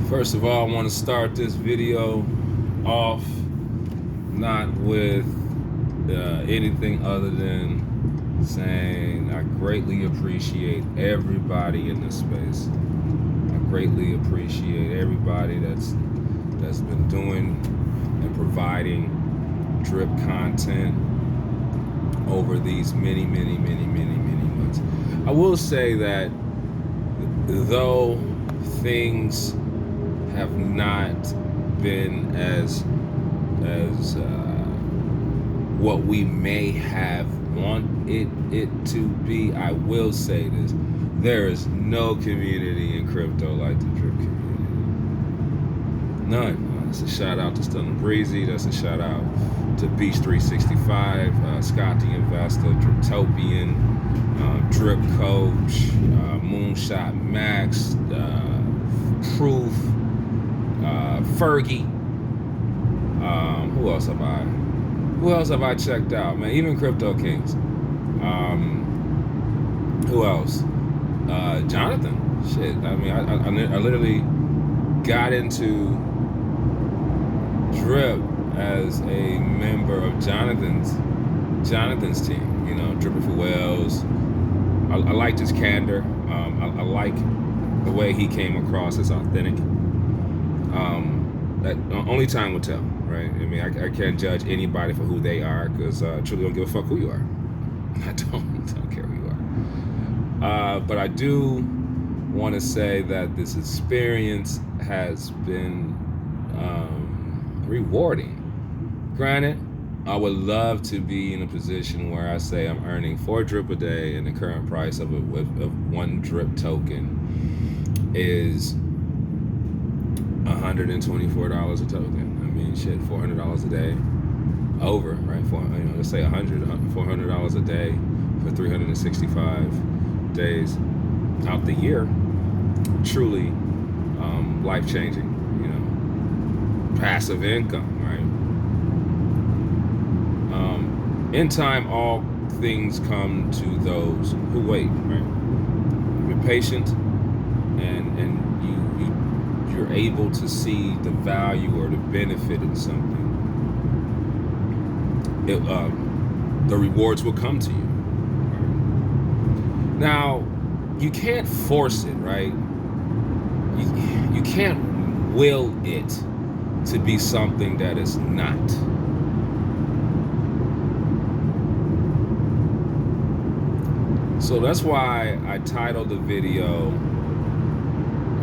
First of all, I want to start this video off not with anything other than saying I greatly appreciate everybody in this space. I greatly appreciate everybody that's been doing and providing drip content over these many months. I will say that though things have not been as what we may have wanted it to be, I will say this: there is no community in crypto like the drip community. None. That's a shout out to Stunner Breezy. That's a shout out to Beach 365, Scott the Investor, Driptopian, Drip Coach, Moonshot Max, Proof, Fergie. Who else have I checked out, man? Even Crypto Kings. Who else? Jonathan. Shit. I mean, I literally got into Drip as a member of Jonathan's team. You know, Dripping for Wells. I liked his candor. I like the way he came across as authentic. That only time will tell, right? I mean, I can't judge anybody for who they are because I truly don't give a fuck who you are. I don't care who you are. But I do want to say that this experience has been rewarding. Granted, I would love to be in a position where I say I'm earning 4 drip a day, and the current price of one drip token is $124 a token. I mean, shit, $400 a day over, right? Let's say $400 a day for 365 days out the year. Truly life-changing, passive income, right? In time, all things come to those who wait, right? You're patient, and you're able to see the value or the benefit in something. The rewards will come to you. Now, you can't force it, right? You can't will it to be something that is not. So that's why I titled the video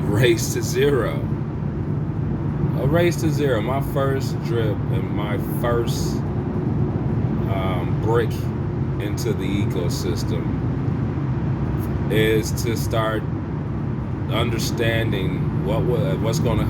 Race to Zero. A race to zero. My first drip and my first brick into the ecosystem is to start understanding what's gonna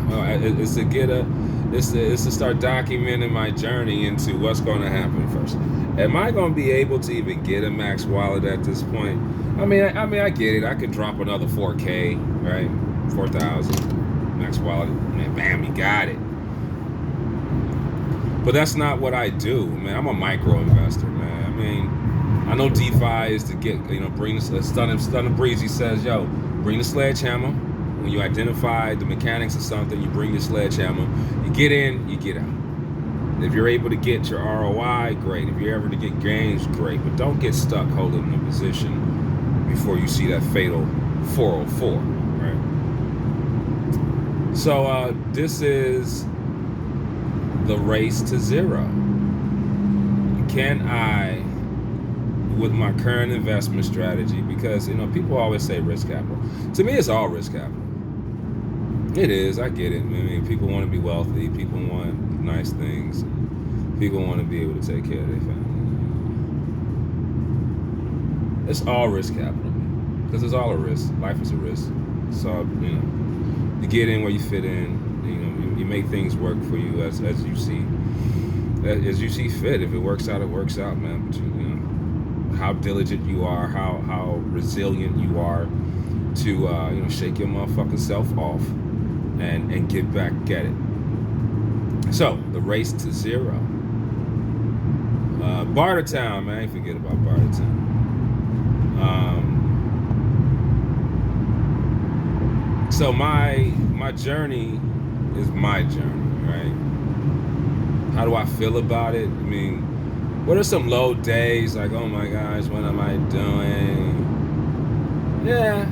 is to start documenting my journey into what's gonna happen first. Am I gonna be able to even get a max wallet at this point? I mean, I get it. I could drop another 4K, right? 4,000 max wallet, man. Bam, you got it. But that's not what I do, man. I'm a micro investor, man. I mean, I know DeFi is to get, bring the Stunner Breezy says, yo, bring the sledgehammer. When you identify the mechanics of something, you bring the sledgehammer. You get in, you get out. If you're able to get your ROI, great. If you're able to get gains, great. But don't get stuck holding a position before you see that fatal 404, right? So this is the race to zero. Can I, with my current investment strategy, because people always say risk capital. To me, it's all risk capital. It is. I get it. I mean, people want to be wealthy. People want nice things. People want to be able to take care of their family. It's all risk capital, because it's all a risk. Life is a risk. So you get in where you fit in. You make things work for you as you see fit. If it works out, it works out, man. But how diligent you are, how resilient you are to shake your motherfucking self off and get back at it. So the race to zero. Bartertown, man. I ain't forget about Bartertown. So my journey is my journey, right? How do I feel about it? I mean, what are some low days? Like, oh my gosh, what am I doing? Yeah,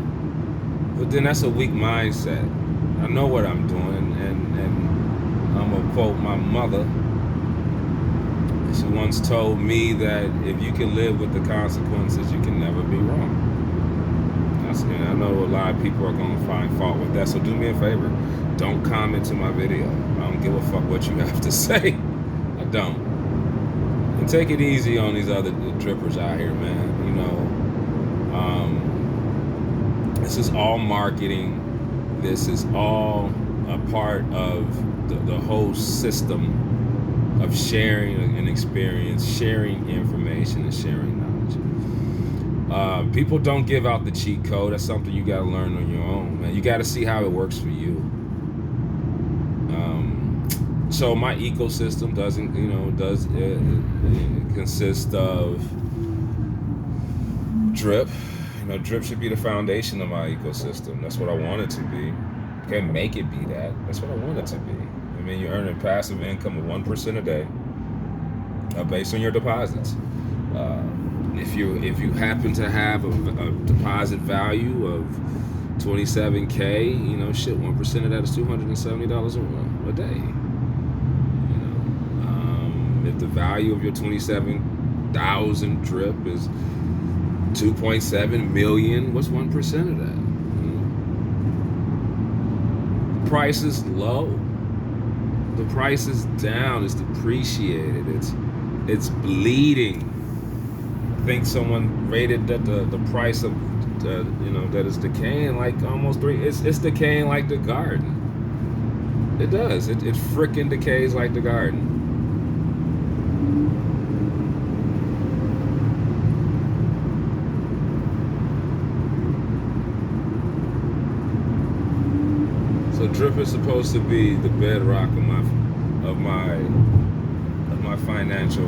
but then that's a weak mindset. I know what I'm doing, and I'm gonna quote my mother. She once told me that if you can live with the consequences, you can never be wrong. And I know a lot of people are gonna find fault with that. So do me a favor, don't comment to my video. I don't give a fuck what you have to say. I don't. And take it easy on these other drippers out here, man. You know, this is all marketing. This is all a part of the whole system of sharing an experience, sharing information, and sharing knowledge. People don't give out the cheat code. That's something you got to learn on your own, man. You got to see how it works for you. So my ecosystem doesn't, consist of drip. Drip should be the foundation of my ecosystem. That's what I want it to be. Can't make it be that. That's what I want it to be. I mean, you're earning passive income of 1% a day, based on your deposits. If you happen to have a deposit value of $27K, 1% of that is $270 a day. If the value of your 27,000 drip is 2.7 million, what's 1% of that? Price is low. The price is down. It's depreciated. It's bleeding. I think someone rated that the price of that is decaying like almost 3. It's decaying like the garden. It does. It frickin' decays like the garden. So drip is supposed to be the bedrock of my financial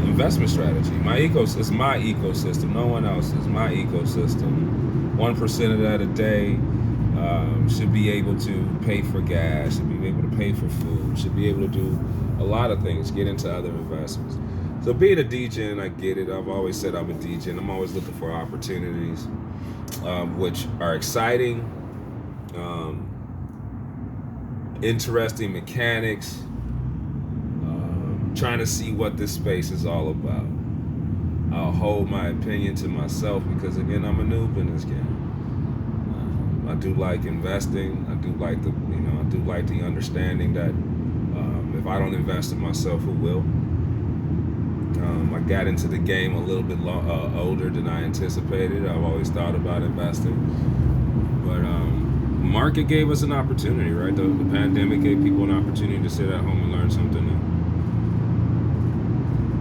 investment strategy. It's my ecosystem. No one else's. My ecosystem. 1% of that a day should be able to pay for gas. Should be able to pay for food. Should be able to do a lot of things. Get into other investments. So being a DJ, and I get it. I've always said I'm a DJ, and I'm always looking for opportunities. Which are exciting, interesting mechanics, trying to see what this space is all about. I'll hold my opinion to myself because, again, I'm a noob in this game. I do like investing. I do like the understanding that if I don't invest in myself, who will? I got into the game a little bit older than I anticipated. I've always thought about investing, but market gave us an opportunity, right? The pandemic gave people an opportunity to sit at home and learn something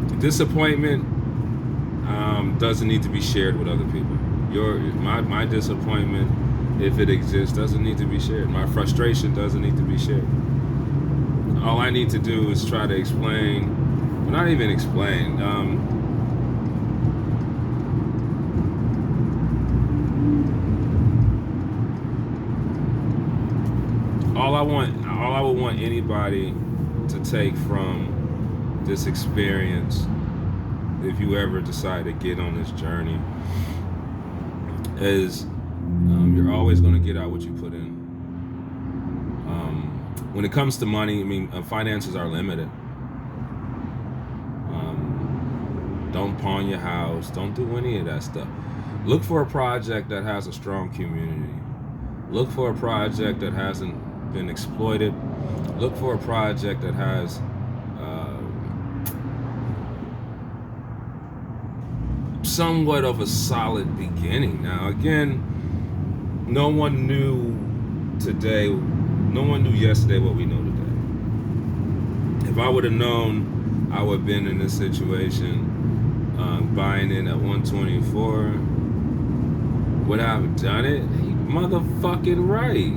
new. Disappointment doesn't need to be shared with other people. My disappointment, if it exists, doesn't need to be shared. My frustration doesn't need to be shared. All I need to do is try to explain. Not even explain. All I would want anybody to take from this experience, if you ever decide to get on this journey, is you're always going to get out what you put in. When it comes to money, I mean, finances are limited. Don't pawn your house. Don't do any of that stuff. Look for a project that has a strong community. Look for a project that hasn't been exploited. Look for a project that has somewhat of a solid beginning. Now, again, no one knew yesterday what we know today. If I would have known I would have been in this situation, buying in at 124, would I have done it? Motherfucking right.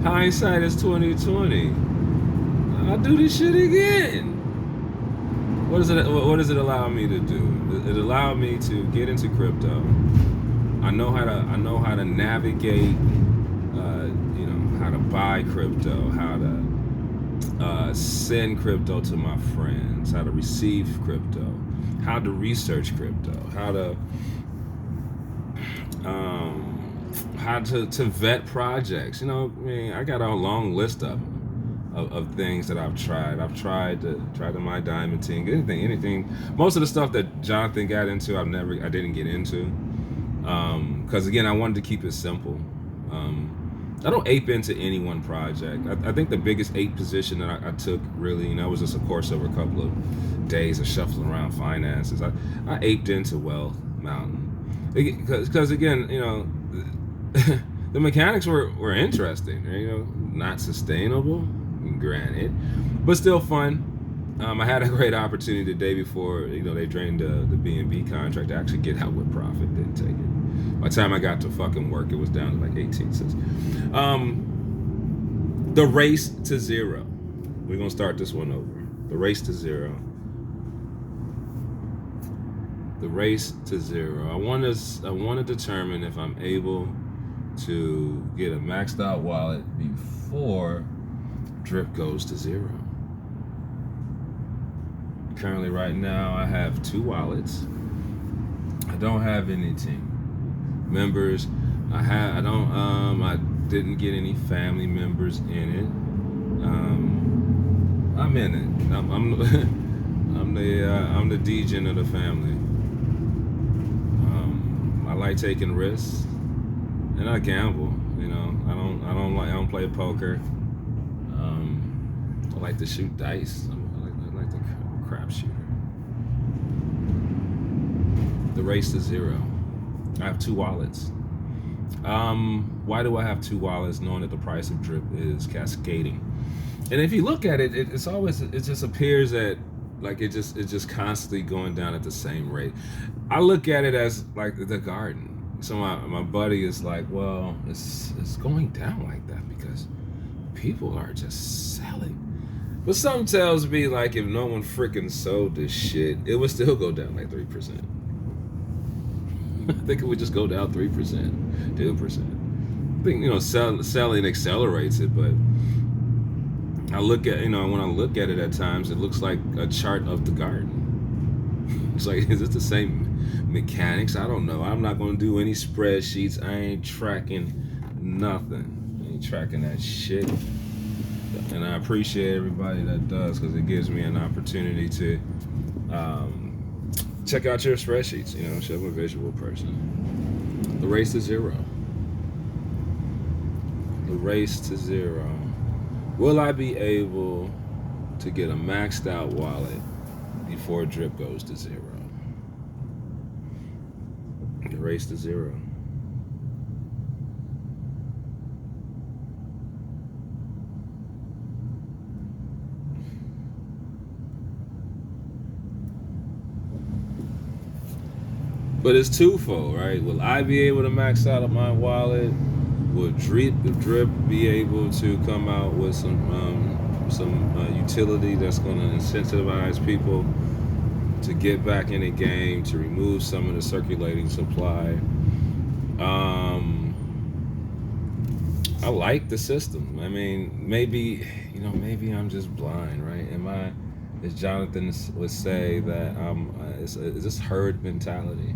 Hindsight is 2020. I'll do this shit again. What does it allow me to do? it allowed me to get into crypto. I know how to navigate, how to buy crypto, how to send crypto to my friends, how to receive crypto, how to research crypto, how to vet projects. I got a long list of things that I've tried. I've tried to my diamond team, anything. Most of the stuff that Jonathan got into, I didn't get into, because again, I wanted to keep it simple. I don't ape into any one project. I think the biggest ape position that I took really, was just a course over a couple of days of shuffling around finances. I aped into Wealth Mountain because again, the mechanics were interesting. Not sustainable, granted, but still fun. I had a great opportunity the day before, they drained the B&B contract to actually get out with profit. Didn't take it. By the time I got to fucking work, it was down to like 18 cents. The Race to Zero. We're gonna start this one over. The Race to Zero. The Race to Zero. I want to determine if I'm able to get a maxed out wallet before drip goes to zero. Currently, right now, I have 2 wallets. I don't have any team members. I didn't get any family members in it. I'm in it. I'm the degen of the family. I like taking risks, and I gamble. I don't play poker. I like to shoot dice. I like the crap shooter. The Race to Zero. I have 2 wallets. Why do I have 2 wallets, knowing that the price of drip is cascading? And if you look at it, it just appears that like it's just constantly going down at the same rate. I look at it as like the garden. So my buddy is like, well, it's going down like that because people are just selling. But something tells me like if no one freaking sold this shit, it would still go down like 3%. I think it would just go down 3%, 2%. I think selling accelerates it, but I look at when I look at it at times, it looks like a chart of the garden. It's like, is it the same mechanics? I don't know. I'm not going to do any spreadsheets. I ain't tracking nothing. I ain't tracking that shit. And I appreciate everybody that does, because it gives me an opportunity to check out your spreadsheets. So I'm a visual person. The Race to Zero. The Race to Zero. Will I be able to get a maxed out wallet before drip goes to zero? The Race to Zero. But it's twofold, right? Will I be able to max out of my wallet? Will drip be able to come out with some utility that's going to incentivize people to get back in the game, to remove some of the circulating supply? I like the system. I mean, maybe I'm just blind, right? As Jonathan would say, that is this herd mentality?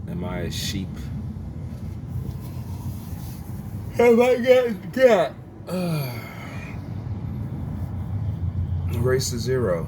Am I a sheep? Have I got the Race to Zero?